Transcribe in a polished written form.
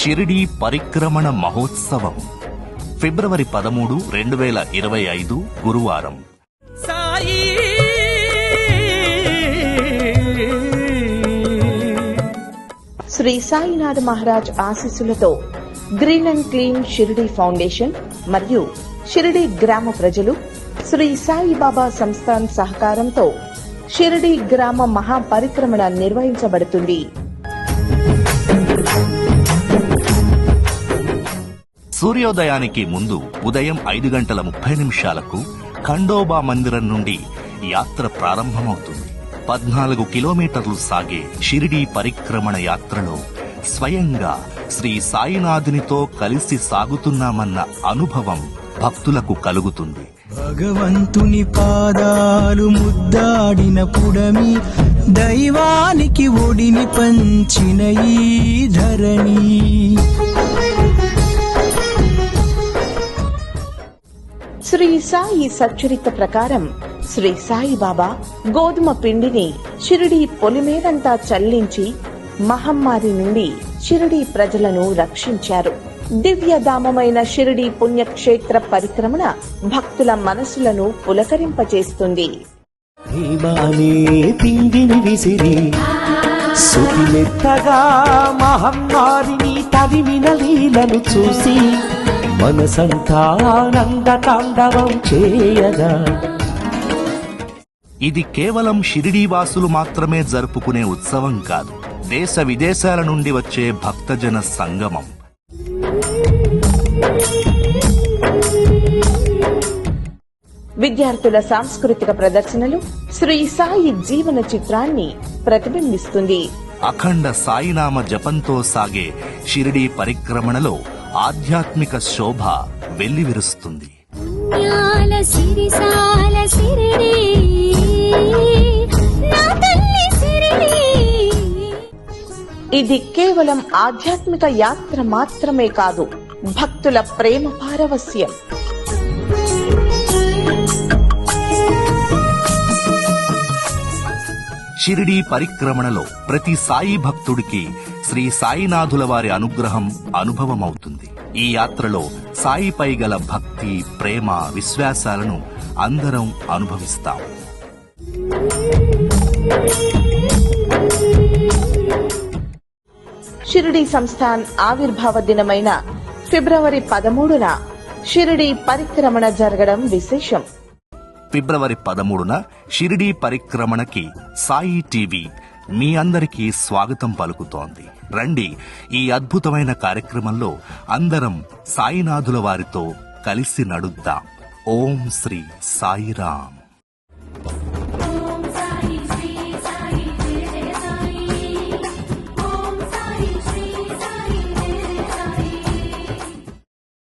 షిరిడీ పరిక్రమణ మహోత్సవం ఫిబ్రవరి 13, 2025 గురువారం. శ్రీ సాయినాథ్ మహారాజ్ ఆశీస్సులతో green and clean Shirdi foundation మరియు షిరిడీ గ్రామ ప్రజలు శ్రీ సాయిబాబా సంస్థాన్ సహకారంతో షిరిడీ గ్రామ మహాపరిక్రమణ నిర్వహించబడుతుంది. సూర్యోదయానికి ముందు ఉదయం 5:30 ఖండోబా మందిరం నుండి యాత్ర ప్రారంభమవుతుంది. 14 కిలోమీటర్లు సాగే షిరిడీ పరిక్రమణ యాత్రలో స్వయంగా శ్రీ సాయినాథునితో కలిసి సాగుతున్నామన్న అనుభవం భక్తులకు కలుగుతుంది. భగవంతుని పాదాలు ముద్దాడిన పుడమి, దైవానికి ఒడిని పంచిన ఈ ధరణి. శ్రీ సాయి సచ్చరిత ప్రకారం శ్రీ సాయిబాబా గోధుమ పిండిని షిరిడీ పొలిమేరంతా చల్లించి మహమ్మారి నుండి షిరిడీ ప్రజలను రక్షించారు. దివ్యధామమైన షిరిడీ పుణ్యక్షేత్ర పరిక్రమణ భక్తుల మనసులను పులకరింపచేస్తుంది. పిండిని విసిరి సుతిమెత్తగా మహమ్మారిని తరిమిన లీలను చూసి మనసంతా ఆనంద తాండవం చేయగా, ఇది కేవలం షిరిడీ వాసులు మాత్రమే జరుపుకునే ఉత్సవం కాదు, దేశ విదేశాల నుండి వచ్చే భక్తజన సంగమం. విద్యార్థుల సాంస్కృతిక ప్రదర్శనలు శ్రీ సాయి జీవన చిత్రాన్ని ప్రతిబింబిస్తుంది. అఖండ సాయినామ జపంతో సాగే షిరిడీ పరిక్రమణలో ఆధ్యాత్మిక శోభ వెల్లివిరుస్తుంది. ఇది కేవలం ఆధ్యాత్మిక యాత్ర మాత్రమే కాదు, భక్తుల ప్రేమ పారవస్యం. షిరిడీ పరిక్రమణలో ప్రతి సాయి భక్తుడికి శ్రీ సాయినాథుల వారి అనుగ్రహం అనుభవమవుతుంది. ఈ యాత్రలో సాయిపై గల భక్తి, ప్రేమ, విశ్వాసాలను అందరం అనుభవిస్తాం. షిరిడీ సంస్థాన్ ఆవిర్భావ దినమైన ఫిబ్రవరి 13న షిరిడీ పరిక్రమణ జరగడం విశేషం. ఫిబ్రవరి 13న షిరిడీ పరిక్రమణకి సాయి టీవీ మీ అందరికీ స్వాగతం పలుకుతోంది. రండి, ఈ అద్భుతమైన కార్యక్రమంలో అందరం సాయినాథుల వారితో కలిసి నడుద్దాం. ఓం శ్రీ సాయిరాం.